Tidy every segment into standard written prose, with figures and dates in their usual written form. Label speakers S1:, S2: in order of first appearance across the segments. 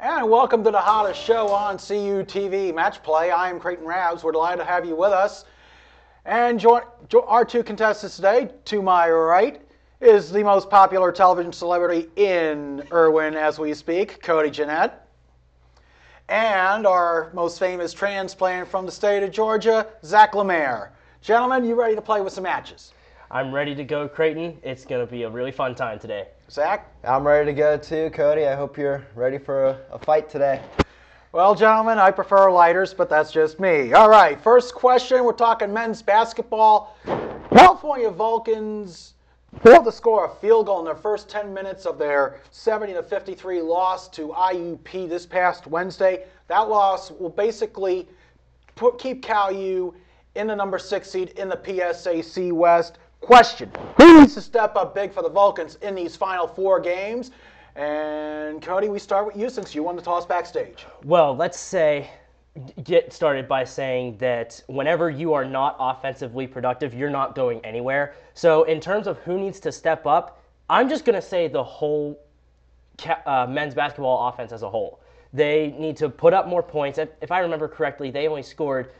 S1: And welcome to the hottest show on CUTV, Match Play. I am Creighton Rabs. We're delighted to have you with us. And our two contestants today, to my right, is the most popular television celebrity in Irwin as we speak, Cody Jeanette. And our most famous transplant from the state of Georgia, Zach Lemaire. Gentlemen, you ready to play with some matches?
S2: I'm ready to go, Creighton. It's going to be a really fun time today.
S1: Zach?
S3: I'm ready to go too, Cody. I hope you're ready for a fight today.
S1: Well, gentlemen, I prefer lighters, but that's just me. All right, first question. We're talking men's basketball. California Vulcans failed to score a field goal in their first 10 minutes of their 70-53 loss to IUP this past Wednesday. That loss will basically keep Cal U in the number 6 seed in the PSAC West. Question: who needs to step up big for the Vulcans in these final 4 games? And Cody, we start with you since you won the toss backstage.
S2: Well, let's get started by saying that whenever you are not offensively productive, you're not going anywhere. So in terms of who needs to step up, I'm just going to say the whole men's basketball offense as a whole. They need to put up more points. If I remember correctly, they only scored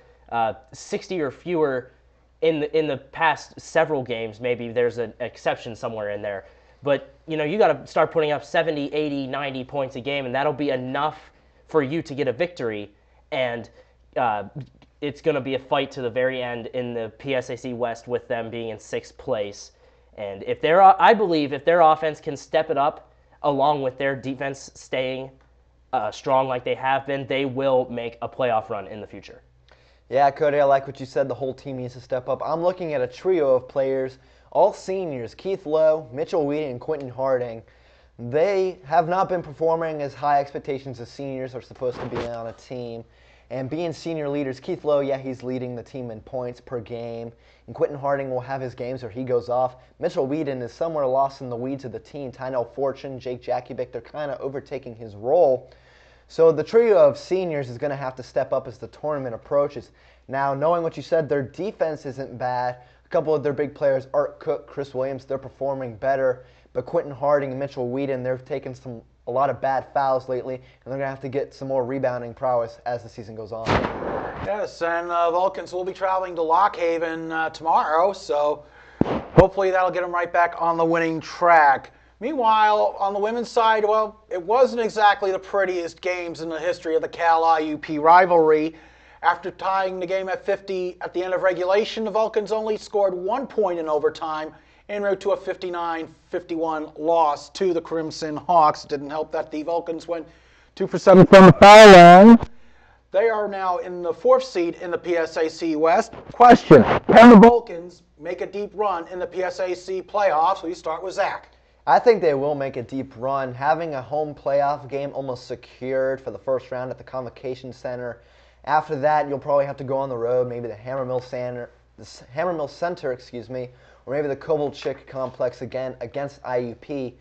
S2: 60 or fewer in the past several games. Maybe there's an exception somewhere in there. But, you got to start putting up 70, 80, 90 points a game, and that'll be enough for you to get a victory. And it's going to be a fight to the very end in the PSAC West with them being in 6th place. And I believe if their offense can step it up along with their defense staying strong like they have been, they will make a playoff run in the future.
S3: Yeah, Cody, I like what you said. The whole team needs to step up. I'm looking at a trio of players, all seniors: Keith Lowe, Mitchell Wheaton, and Quentin Harding. They have not been performing as high expectations as seniors are supposed to be on a team. And being senior leaders, Keith Lowe, yeah, he's leading the team in points per game. And Quentin Harding will have his games where he goes off. Mitchell Wheaton is somewhere lost in the weeds of the team. Tynell Fortune, Jake Jakubic, they're kind of overtaking his role. So the trio of seniors is going to have to step up as the tournament approaches. Now, knowing what you said, their defense isn't bad. A couple of their big players, Art Cook, Chris Williams, they're performing better. But Quentin Harding and Mitchell Wheaton, they've taken a lot of bad fouls lately, and they're going to have to get some more rebounding prowess as the season goes on.
S1: Yes, and Vulcans will be traveling to Lock Haven tomorrow, so hopefully that'll get them right back on the winning track. Meanwhile, on the women's side, well, it wasn't exactly the prettiest games in the history of the Cal-IUP rivalry. After tying the game at 50 at the end of regulation, the Vulcans only scored 1 point in overtime en route to a 59-51 loss to the Crimson Hawks. It didn't help that the Vulcans went 2 for 7 from the foul line. They are now in the 4th seed in the PSAC West. Question: can the Vulcans make a deep run in the PSAC playoffs? We start with Zach.
S3: I think they will make a deep run. Having a home playoff game almost secured for the first round at the Convocation Center. After that, you'll probably have to go on the road, maybe the Hammermill Center, or maybe the Kovalchik Complex again against IUP.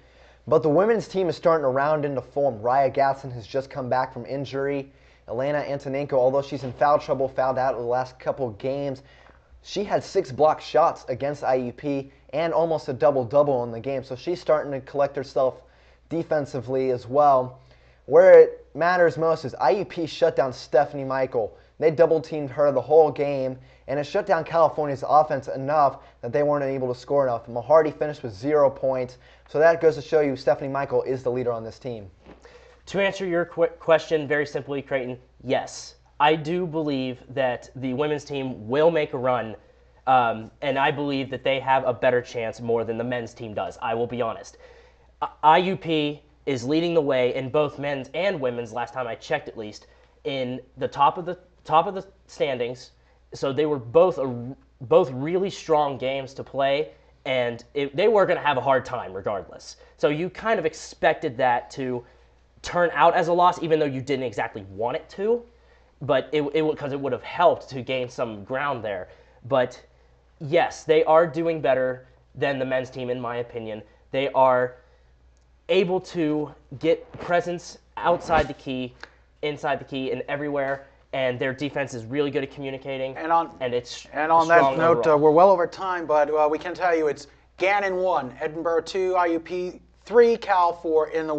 S3: But the women's team is starting to round into form. Raya Gatson has just come back from injury. Elena Antonenko, although she's in foul trouble, fouled out in the last couple of games. She had 6 blocked shots against IUP and almost a double-double in the game. So she's starting to collect herself defensively as well. Where it matters most is IUP shut down Stephanie Michael. They double-teamed her the whole game, and it shut down California's offense enough that they weren't able to score enough. Mahardy finished with 0 points. So that goes to show you Stephanie Michael is the leader on this team.
S2: To answer your question very simply, Creighton, yes. I do believe that the women's team will make a run, and I believe that they have a better chance more than the men's team does. I will be honest. IUP is leading the way in both men's and women's, last time I checked at least, in the top of the standings. So they were both really strong games to play, and they were going to have a hard time regardless. So you kind of expected that to turn out as a loss, even though you didn't exactly want it to. But because it would have helped to gain some ground there. But yes, they are doing better than the men's team, in my opinion. They are able to get presence outside the key, inside the key, and everywhere. And their defense is really good at communicating. And on
S1: that note, we're well over time, but we can tell you it's Gannon 1, Edinburgh 2, IUP 3, Cal 4 in the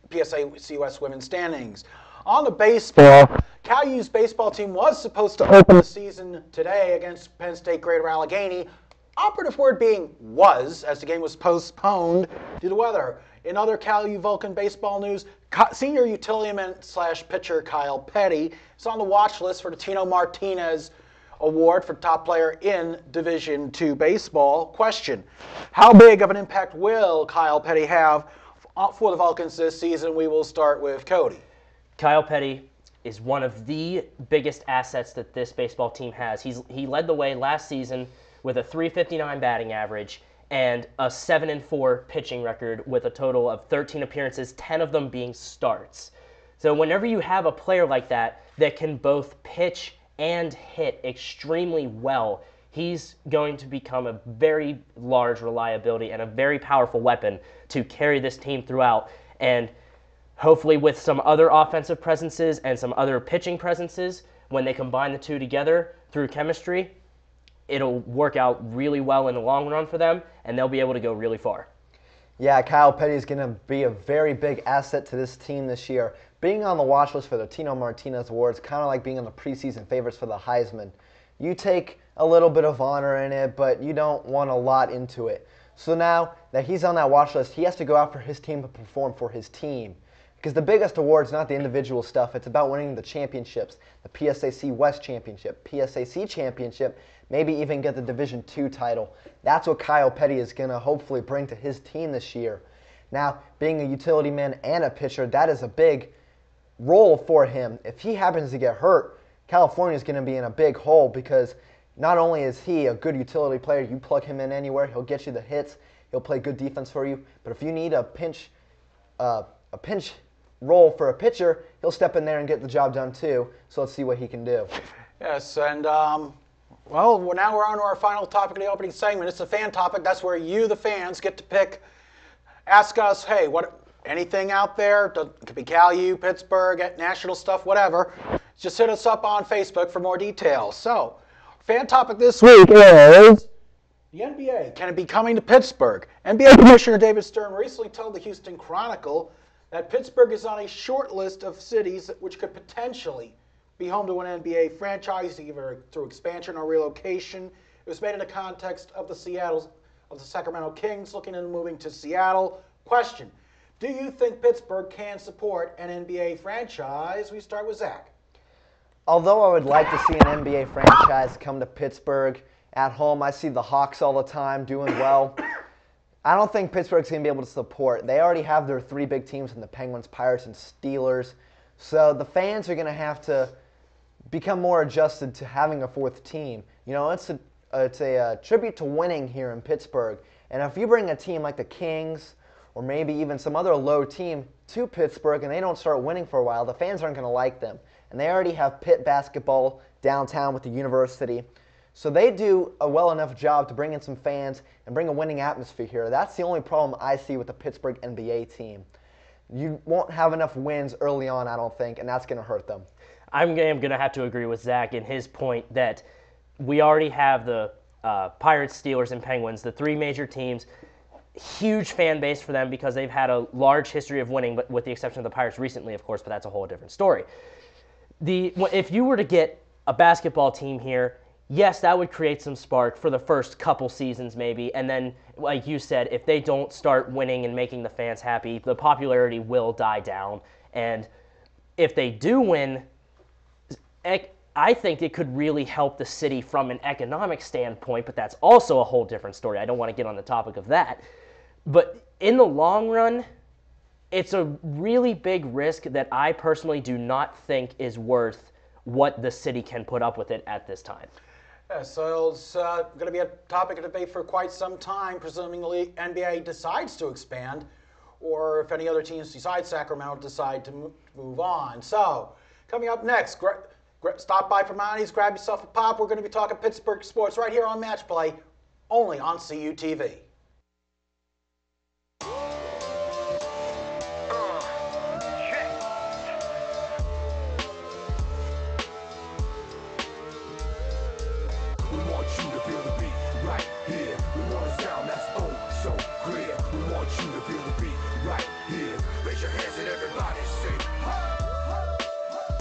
S1: PSAC West women's standings. On the baseball, Cal U's baseball team was supposed to open the season today against Penn State Greater Allegheny. Operative word being was, as the game was postponed due to weather. In other Cal U Vulcan baseball news, senior utility-man/pitcher Kyle Petty is on the watch list for the Tino Martinez Award for top player in Division II baseball. Question: how big of an impact will Kyle Petty have for the Vulcans this season? We will start with Cody.
S2: Kyle Petty is one of the biggest assets that this baseball team has. He led the way last season with a .359 batting average and a 7-4 pitching record with a total of 13 appearances, 10 of them being starts. So whenever you have a player like that that can both pitch and hit extremely well, he's going to become a very large reliability and a very powerful weapon to carry this team throughout. And hopefully with some other offensive presences and some other pitching presences, when they combine the two together through chemistry, it'll work out really well in the long run for them, and they'll be able to go really far.
S3: Yeah, Kyle Petty is going to be a very big asset to this team this year. Being on the watch list for the Tino Martinez Award is kind of like being on the preseason favorites for the Heisman. You take a little bit of honor in it, but you don't want a lot into it. So now that he's on that watch list, he has to go out for his team to perform for his team. Because the biggest award is not the individual stuff. It's about winning the championships, the PSAC West Championship, PSAC Championship, maybe even get the Division II title. That's what Kyle Petty is going to hopefully bring to his team this year. Now, being a utility man and a pitcher, that is a big role for him. If he happens to get hurt, California is going to be in a big hole because not only is he a good utility player, you plug him in anywhere, he'll get you the hits, he'll play good defense for you. But if you need a pinch role for a pitcher, he'll step in there and get the job done too. So let's see what he can do.
S1: Yes, and well, now we're on to our final topic of the opening segment. It's a fan topic. That's where you, the fans, get to pick. Ask us, hey, anything out there? It could be Cal U, Pittsburgh, national stuff, whatever. Just hit us up on Facebook for more details. So, fan topic this week is the NBA. Can it be coming to Pittsburgh? NBA Commissioner David Stern recently told the Houston Chronicle that Pittsburgh is on a short list of cities which could potentially be home to an NBA franchise, either through expansion or relocation. It was made in the context of the Sacramento Kings looking into moving to Seattle. Question: do you think Pittsburgh can support an NBA franchise? We start with Zach.
S3: Although I would like to see an NBA franchise come to Pittsburgh, at home I see the Hawks all the time doing well. I don't think Pittsburgh's going to be able to support. They already have their three big teams in the Penguins, Pirates, and Steelers. So the fans are going to have to become more adjusted to having a fourth team. You know, it's a tribute to winning here in Pittsburgh. And if you bring a team like the Kings or maybe even some other low team to Pittsburgh and they don't start winning for a while, the fans aren't going to like them. And they already have Pitt basketball downtown with the university. So they do a well enough job to bring in some fans and bring a winning atmosphere here. That's the only problem I see with the Pittsburgh NBA team. You won't have enough wins early on, I don't think, and that's going to hurt them.
S2: I'm going to have to agree with Zach in his point that we already have the Pirates, Steelers, and Penguins, the three major teams. Huge fan base for them because they've had a large history of winning, but with the exception of the Pirates recently, of course, but that's a whole different story. If you were to get a basketball team here, yes, that would create some spark for the first couple seasons maybe, and then, like you said, if they don't start winning and making the fans happy, the popularity will die down. And if they do win, I think it could really help the city from an economic standpoint, but that's also a whole different story. I don't want to get on the topic of that. But in the long run, it's a really big risk that I personally do not think is worth what the city can put up with it at this time.
S1: Yeah, so it's going to be a topic of debate for quite some time, presuming the NBA decides to expand, or if any other teams besides Sacramento decide to move on. So, coming up next, stop by Primanti's, grab yourself a pop. We're going to be talking Pittsburgh sports right here on Match Play, only on CUTV.
S4: right here. Raise your hands and everybody say, ho, ho, ho.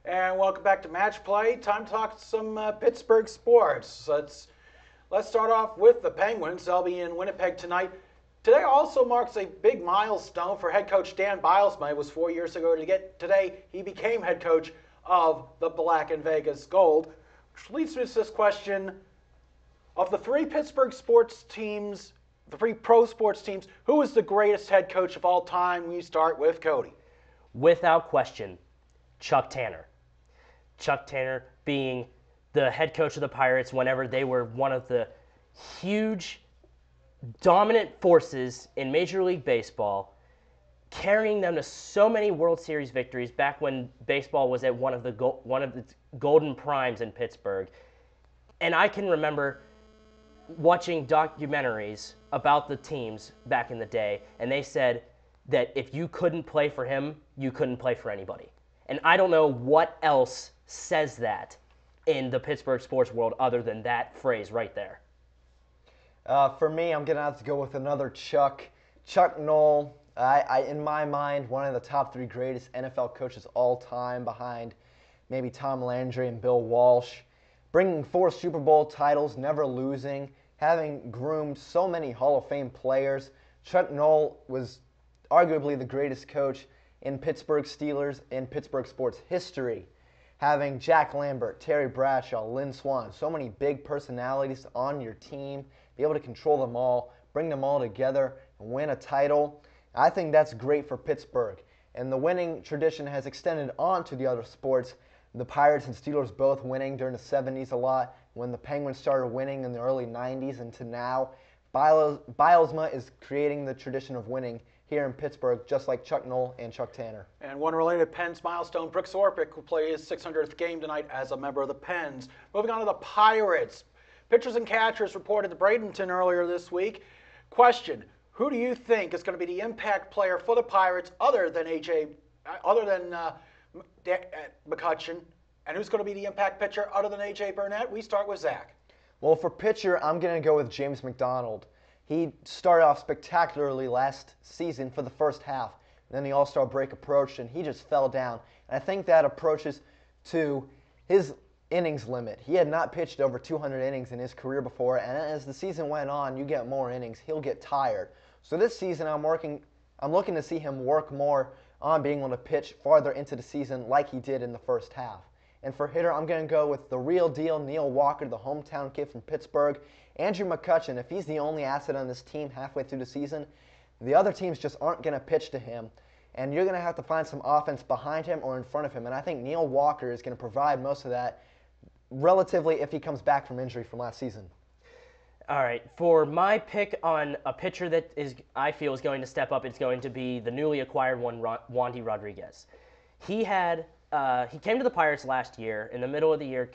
S1: And welcome back to Match Play. Time to talk some Pittsburgh sports. Let's start off with the Penguins. They'll be in Winnipeg tonight. Today also marks a big milestone for head coach Dan Bilesma. It was 4 years ago today he became head coach of the Black and Vegas Gold. Which leads me to this question. Of the three Pittsburgh sports teams, the three pro sports teams, who is the greatest head coach of all time? We start with Cody.
S2: Without question, Chuck Tanner. Chuck Tanner being the head coach of the Pirates whenever they were one of the huge, dominant forces in Major League Baseball, carrying them to so many World Series victories back when baseball was at one of its golden primes in Pittsburgh. And I can remember watching documentaries about the teams back in the day, and they said that if you couldn't play for him, you couldn't play for anybody. And I don't know what else says that in the Pittsburgh sports world other than that phrase right there.
S3: For me, I'm going to have to go with another Chuck. Chuck Noll, in my mind, one of the top three greatest NFL coaches all time behind maybe Tom Landry and Bill Walsh. Bringing 4 Super Bowl titles, never losing, having groomed so many Hall of Fame players. Chuck Noll was arguably the greatest coach in Pittsburgh Steelers in Pittsburgh sports history. Having Jack Lambert, Terry Bradshaw, Lynn Swann, so many big personalities on your team, be able to control them all, bring them all together, and win a title. I think that's great for Pittsburgh. And the winning tradition has extended on to the other sports. The Pirates and Steelers both winning during the 70s a lot, when the Penguins started winning in the early 90s and to now. Bilesma is creating the tradition of winning here in Pittsburgh, just like Chuck Noll and Chuck Tanner.
S1: And one related Pens milestone, Brooks Orpik will play his 600th game tonight as a member of the Pens. Moving on to the Pirates. Pitchers and catchers reported to Bradenton earlier this week. Question, who do you think is going to be the impact player for the Pirates other than McCutchen? And who's going to be the impact pitcher other than A.J. Burnett? We start with Zach.
S3: Well, for pitcher, I'm going to go with James McDonald. He started off spectacularly last season for the first half. Then the All-Star break approached, and he just fell down. And I think that approaches to his innings limit. He had not pitched over 200 innings in his career before, and as the season went on, you get more innings, he'll get tired. So this season, I'm looking to see him work more on being able to pitch farther into the season like he did in the first half. And for hitter, I'm going to go with the real deal, Neil Walker, the hometown kid from Pittsburgh. Andrew McCutchen, if he's the only asset on this team halfway through the season, the other teams just aren't going to pitch to him. And you're going to have to find some offense behind him or in front of him. And I think Neil Walker is going to provide most of that relatively if he comes back from injury from last season.
S2: All right, for my pick on a pitcher that I feel is going to step up, it's going to be the newly acquired one, Wandy Rodriguez. He came to the Pirates last year, in the middle of the year,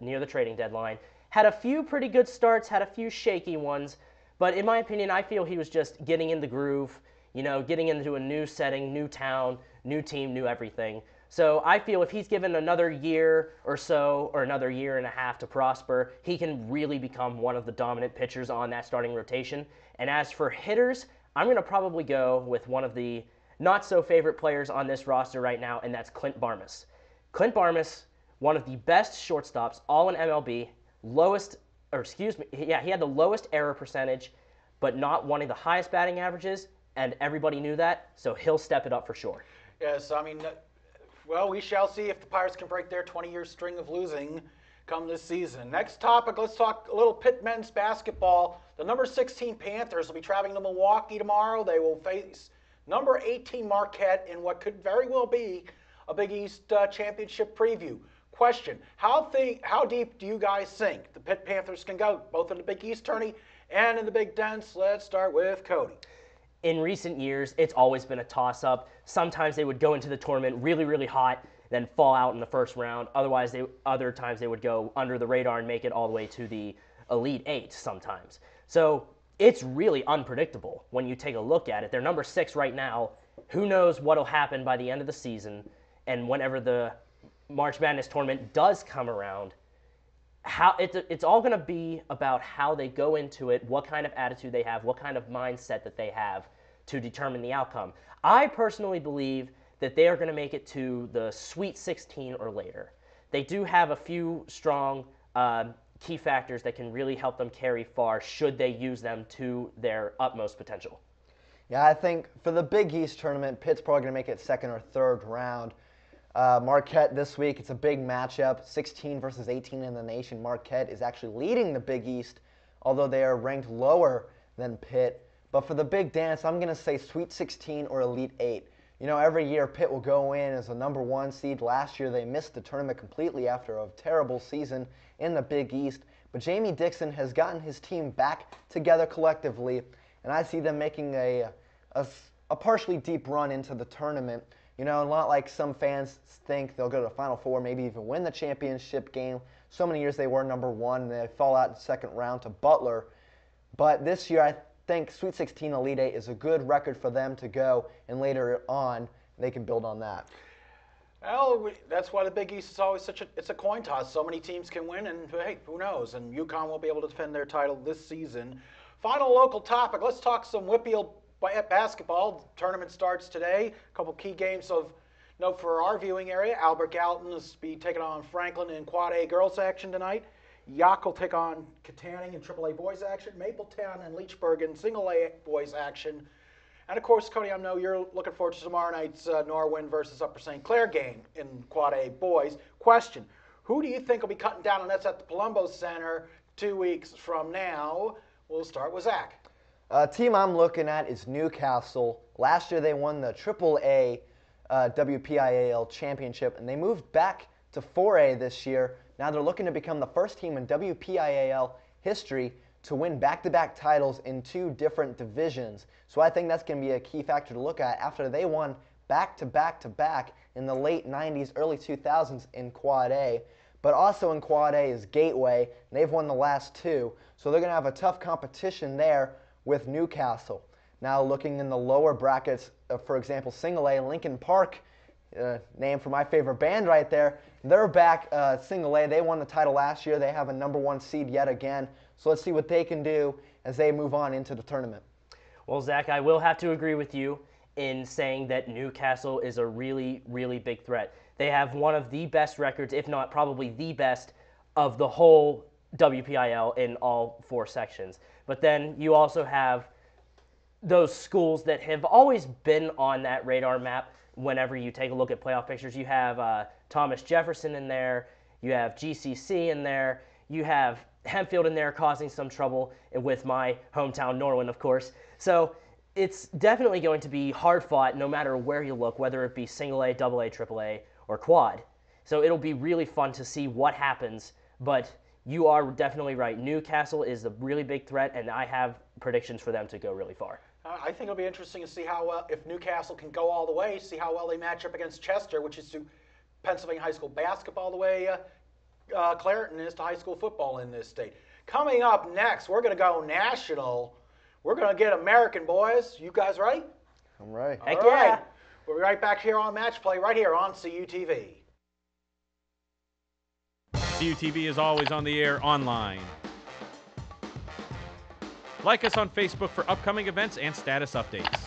S2: near the trading deadline. Had a few pretty good starts, had a few shaky ones, but in my opinion, I feel he was just getting in the groove, getting into a new setting, new town, new team, new everything. So I feel if he's given another year or so, or another year and a half to prosper, he can really become one of the dominant pitchers on that starting rotation. And as for hitters, I'm going to probably go with one of the not-so-favorite players on this roster right now, and that's Clint Barmes. Clint Barmes, one of the best shortstops, all in MLB, he had the lowest error percentage, but not one of the highest batting averages, and everybody knew that, so he'll step it up for sure.
S1: Yes, well, we shall see if the Pirates can break their 20-year string of losing come this season. Next topic, let's talk a little Pitt men's basketball. The number 16 Panthers will be traveling to Milwaukee tomorrow. They will face number 18 Marquette in what could very well be a Big East championship preview. Question, how deep do you guys think the Pitt Panthers can go, both in the Big East tourney and in the Big Dents? Let's start with Cody.
S2: In recent years, it's always been a toss-up. Sometimes they would go into the tournament really, really hot, then fall out in the first round. Other times they would go under the radar and make it all the way to the Elite Eight sometimes. So it's really unpredictable when you take a look at it. They're number 6 right now. who knows what will happen by the end of the season, and whenever the March Madness tournament does come around, how it's all going to be about how they go into it, what kind of attitude they have, what kind of mindset that they have to determine the outcome. I personally believe that they are going to make it to the Sweet 16 or later. They do have a few strong key factors that can really help them carry far should they use them to their utmost potential.
S3: Yeah, I think for the Big East tournament, Pitt's probably going to make it second or third round. Marquette this week, it's a big matchup, 16 versus 18 in the nation. Marquette is actually leading the Big East, although they are ranked lower than Pitt. But for the big dance, I'm going to say Sweet 16 or Elite 8. You know, every year Pitt will go in as a number 1 seed. Last year they missed the tournament completely after a terrible season in the Big East. But Jamie Dixon has gotten his team back together collectively, and I see them making a partially deep run into the tournament. You know, not like some fans think they'll go to the Final Four, maybe even win the championship game. So many years they were number 1, and they fall out in the second round to Butler. But this year I think Sweet 16 Elite 8 is a good record for them to go, and later on they can build on that.
S1: Well, that's why the Big East is always it's a coin toss. So many teams can win, and hey, who knows? And UConn won't be able to defend their title this season. Final local topic. Let's talk some Whitfield basketball. The tournament starts today. A couple key games of note for our viewing area. Albert Gallatin will be taking on Franklin in Quad A girls action tonight. Yak will take on Katanning in AAA boys action. Mapletown and Leechburg in single A boys action. And of course, Cody, I know you're looking forward to tomorrow night's Norwin versus Upper St. Clair game in Quad A boys. Question, who do you think will be cutting down on nets at the Palumbo Center 2 weeks from now? We'll start with Zach.
S3: Team I'm looking at is Newcastle. Last year they won the AAA WPIAL championship, and they moved back to 4A this year. Now they're looking to become the first team in WPIAL history to win back-to-back titles in 2 different divisions. So I think that's going to be a key factor to look at after they won back-to-back-to-back in the late 90s, early 2000s in Quad A. But also in Quad A is Gateway, and they've won the last 2. So they're going to have a tough competition there with Newcastle. Now looking in the lower brackets, for example, Single A, Lincoln Park, name for my favorite band right there, they're back Single A. They won the title last year. They have a number 1 seed yet again. So let's see what they can do as they move on into the tournament.
S2: Well, Zach, I will have to agree with you in saying that Newcastle is a really, really big threat. They have one of the best records, if not probably the best, of the whole WPIL in all 4 sections. But then you also have those schools that have always been on that radar map whenever you take a look at playoff pictures. You have Thomas Jefferson in there. You have GCC in there. You have Hempfield in there causing some trouble with my hometown Norwin, of course. So it's definitely going to be hard fought no matter where you look, whether it be single A, double A, triple A, or quad. So it'll be really fun to see what happens, but you are definitely right. Newcastle is a really big threat, and I have predictions for them to go really far.
S1: I think it'll be interesting to see how well, if Newcastle can go all the way, see how well they match up against Chester, which is to Pennsylvania high school basketball the way Clareton is to high school football in this state. Coming up next, we're going to go national. We're going to get American, boys. You guys ready?
S3: I'm ready.
S2: Heck
S1: All right.
S2: yeah.
S1: We'll be right back here on Match Play, right here on CUTV.
S5: CUTV is always on the air online. Like us on Facebook for upcoming events and status updates.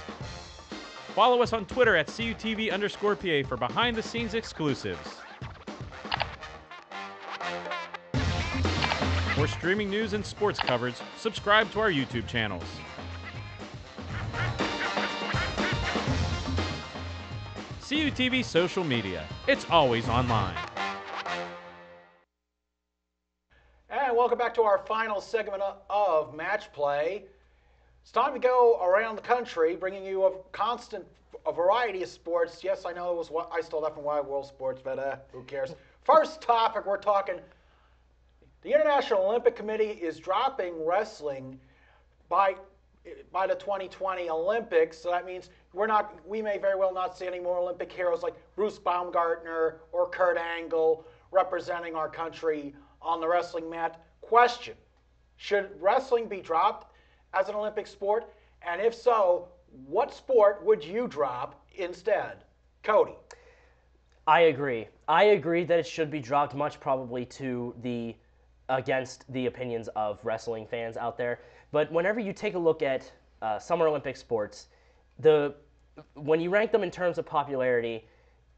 S5: Follow us on Twitter at CUTV_PA for behind-the-scenes exclusives. For streaming news and sports coverage, subscribe to our YouTube channels. CUTV social media. It's always online.
S1: And welcome back to our final segment of Match Play. It's time to go around the country, bringing you a variety of sports. Yes, I know it was I stole that from Wide World Sports, but who cares? First topic, we're talking. The International Olympic Committee is dropping wrestling by the 2020 Olympics. So that means we may very well not see any more Olympic heroes like Bruce Baumgartner or Kurt Angle representing our country on the wrestling mat. Question, should wrestling be dropped as an Olympic sport? And if so, what sport would you drop instead? Cody.
S2: I agree. I agree that it should be dropped, much probably to the against the opinions of wrestling fans out there. But whenever you take a look at Summer Olympic sports, when you rank them in terms of popularity,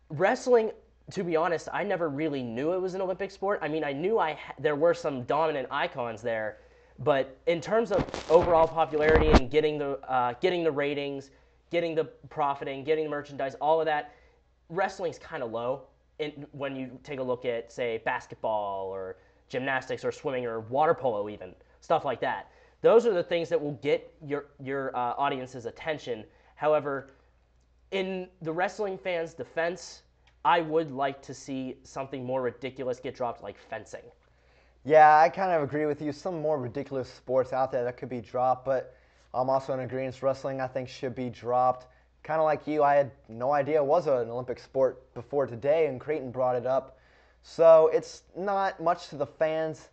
S2: wrestling, to be honest, I never really knew it was an Olympic sport. I mean, I knew there were some dominant icons there, but in terms of overall popularity and getting the ratings, getting the profiting, getting the merchandise, all of that, wrestling's kind of low when you take a look at, say, basketball or gymnastics or swimming or water polo even, stuff like that. Those are the things that will get your audience's attention. However, in the wrestling fans' defense, I would like to see something more ridiculous get dropped, like fencing.
S3: Yeah, I kind of agree with you. Some more ridiculous sports out there that could be dropped, but I'm also in agreement. Wrestling, I think, should be dropped. Kind of like you, I had no idea it was an Olympic sport before today, and Creighton brought it up. So it's not much to the fans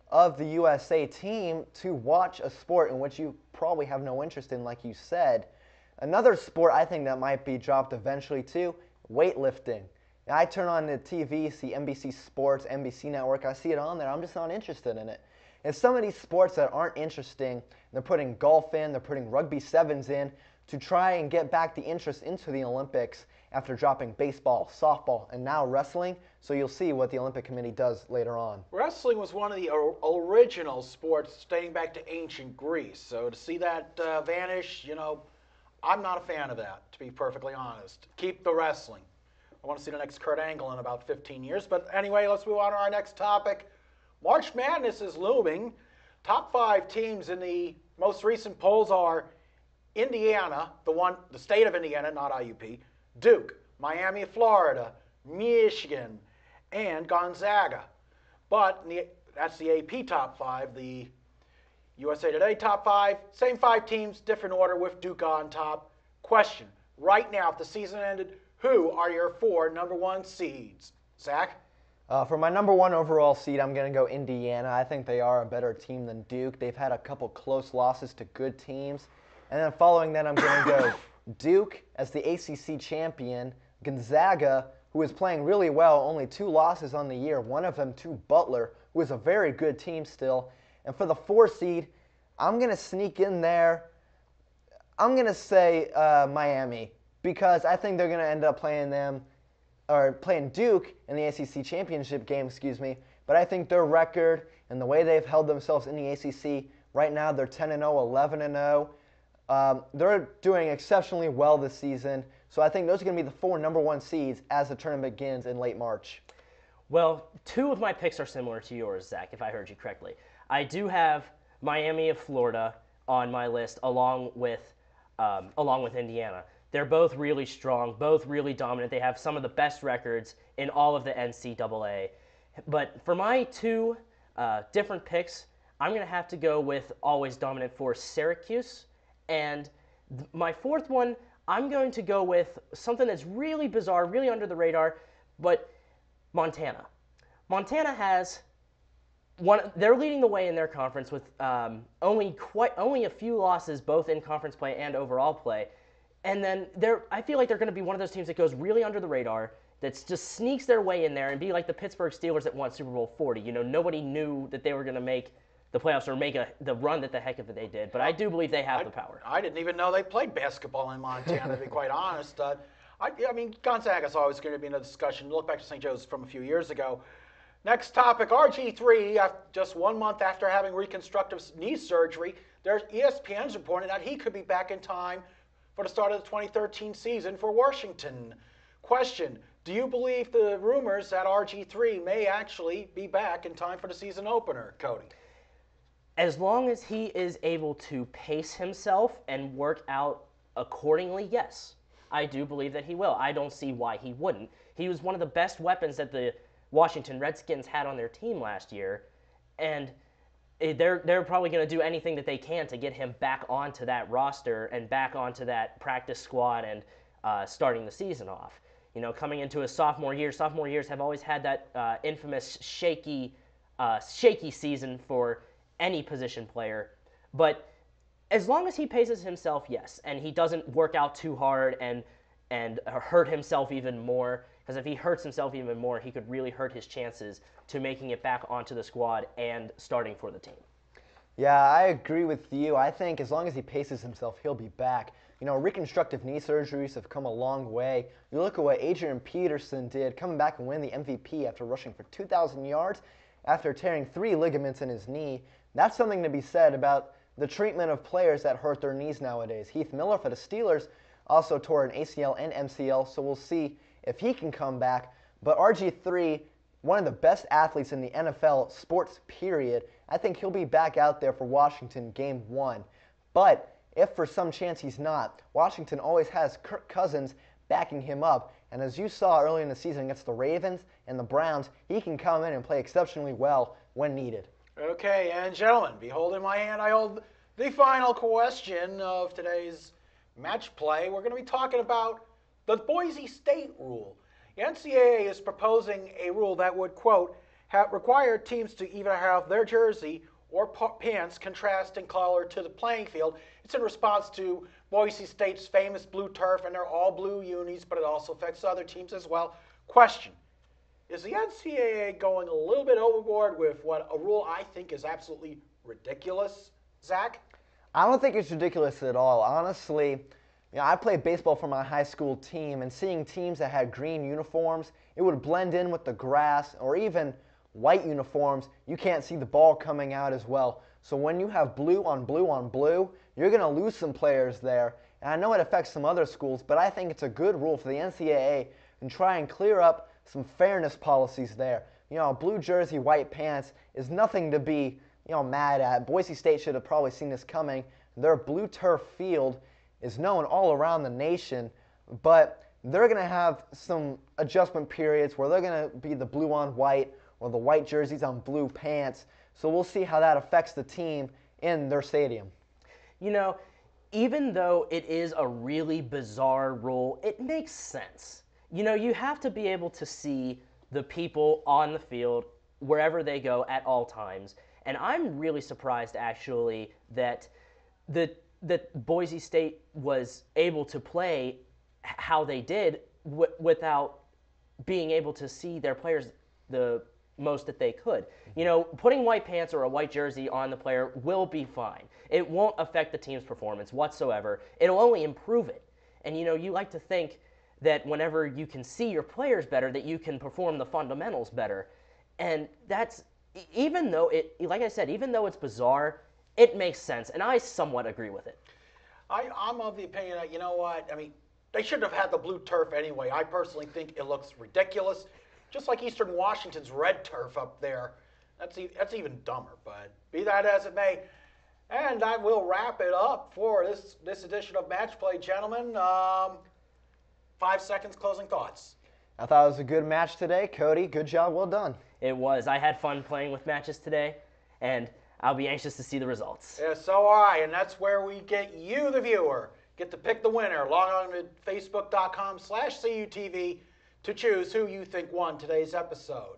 S3: of the USA team to watch a sport in which you probably have no interest in, like you said. Another sport I think that might be dropped eventually too, weightlifting. I turn on the TV, see NBC Sports, NBC Network, I see it on there, I'm just not interested in it. And some of these sports that aren't interesting, they're putting golf in, they're putting rugby sevens in to try and get back the interest into the Olympics after dropping baseball, softball, and now wrestling. So you'll see what the Olympic Committee does later on.
S1: Wrestling was one of the original sports dating back to ancient Greece. So to see that vanish, I'm not a fan of that, to be perfectly honest. Keep the wrestling. I want to see the next Kurt Angle in about 15 years. But anyway, let's move on to our next topic. March Madness is looming. Top 5 teams in the most recent polls are Indiana, the state of Indiana, not IUP, Duke, Miami of Florida, Michigan, and Gonzaga. But that's the AP top 5. The USA Today top 5, same 5 teams, different order with Duke on top. Question, right now, if the season ended, who are your 4 number 1 seeds? Zach?
S3: For my number 1 overall seed, I'm going to go Indiana. I think they are a better team than Duke. They've had a couple close losses to good teams. And then following that, I'm going to go Duke as the ACC champion, Gonzaga, who is playing really well, only 2 losses on the year, one of them to Butler, who is a very good team still. And for the 4 seed, I'm going to sneak in there. I'm going to say Miami, because I think they're going to end up playing Duke in the ACC championship game, but I think their record and the way they've held themselves in the ACC, right now they're 10-0, 11-0. They're doing exceptionally well this season, so I think those are going to be the 4 number 1 seeds as the tournament begins in late March.
S2: Well, 2 of my picks are similar to yours, Zach, if I heard you correctly. I do have Miami of Florida on my list, along with Indiana. They're both really strong, both really dominant. They have some of the best records in all of the NCAA. But for my 2 different picks, I'm going to have to go with always dominant force Syracuse. And my 4th one, I'm going to go with something that's really bizarre, really under the radar, but Montana. Montana has they're leading the way in their conference with only a few losses, both in conference play and overall play. And then I feel like they're going to be one of those teams that goes really under the radar, that just sneaks their way in there and be like the Pittsburgh Steelers that won Super Bowl 40. Nobody knew that they were going to make the playoffs or make the run that the heck of it they did. But I do believe they have the power.
S1: I didn't even know they played basketball in Montana, to be quite honest. I mean, Gonzaga's always going to be in a discussion. Look back to St. Joe's from a few years ago. Next topic, RG3, just 1 month after having reconstructive knee surgery, ESPN's reporting that he could be back in time for the start of the 2013 season for Washington. Question, do you believe the rumors that RG3 may actually be back in time for the season opener, Cody?
S2: As long as he is able to pace himself and work out accordingly, yes. I do believe that he will. I don't see why he wouldn't. He was one of the best weapons that the Washington Redskins had on their team last year, and they're probably going to do anything that they can to get him back onto that roster and back onto that practice squad and starting the season off. Coming into his sophomore years have always had that infamous shaky season for any position player. But As long as he paces himself, yes, and he doesn't work out too hard and hurt himself even more. Because if he hurts himself even more, he could really hurt his chances to making it back onto the squad and starting for the team.
S3: Yeah, I agree with you. I think as long as he paces himself, he'll be back. You know, reconstructive knee surgeries have come a long way. You look at what Adrian Peterson did, coming back and winning the MVP after rushing for 2,000 yards, after tearing 3 ligaments in his knee. That's something to be said about the treatment of players that hurt their knees nowadays. Heath Miller for the Steelers also tore an ACL and MCL, so we'll see if he can come back. But RG3, one of the best athletes in the NFL sports period, I think he'll be back out there for Washington game 1. But if for some chance he's not, Washington always has Kirk Cousins backing him up. And as you saw early in the season against the Ravens and the Browns, he can come in and play exceptionally well when needed.
S1: Okay, and gentlemen, behold in my hand, I hold the final question of today's match play. We're going to be talking about the Boise State rule. The NCAA is proposing a rule that would, quote, require teams to either have their jersey or pants contrast in color to the playing field. It's in response to Boise State's famous blue turf and their all blue unis, but it also affects other teams as well. Question: is the NCAA going a little bit overboard with what a rule I think is absolutely ridiculous, Zach?
S3: I don't think it's ridiculous at all. Honestly, you know, I played baseball for my high school team, and seeing teams that had green uniforms, it would blend in with the grass, or even white uniforms, you can't see the ball coming out as well. So when you have blue on blue on blue, you're going to lose some players there. And I know it affects some other schools, but I think it's a good rule for the NCAA and try and clear up some fairness policies there. You know, blue jersey, white pants is nothing to be, mad at. Boise State should have probably seen this coming. Their blue turf field is known all around the nation, but they're going to have some adjustment periods where they're going to be the blue on white or the white jerseys on blue pants. So we'll see how that affects the team in their stadium.
S2: You know, even though it is a really bizarre rule, it makes sense. You know, you have to be able to see the people on the field wherever they go at all times. And I'm really surprised, actually, that Boise State was able to play how they did without being able to see their players the most that they could. You know, putting white pants or a white jersey on the player will be fine. It won't affect the team's performance whatsoever. It'll only improve it. And, you know, you like to think that whenever you can see your players better, that you can perform the fundamentals better. And that's, even though like I said, even though it's bizarre, it makes sense. And I somewhat agree with it.
S1: I'm of the opinion that, you know what, I mean, they shouldn't have had the blue turf anyway. I personally think it looks ridiculous. Just like Eastern Washington's red turf up there. That's even dumber, but be that as it may. And I will wrap it up for this edition of Match Play, gentlemen. 5 seconds, closing thoughts.
S3: I thought it was a good match today. Cody, good job, well done.
S2: It was. I had fun playing with matches today, and I'll be anxious to see the results.
S1: Yeah, so are I, and that's where we get you, the viewer, get to pick the winner. Log on to facebook.com/CUTV to choose who you think won today's episode.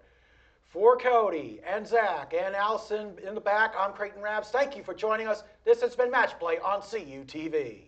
S1: For Cody and Zach and Allison in the back, I'm Creighton Rabs. Thank you for joining us. This has been Match Play on CUTV.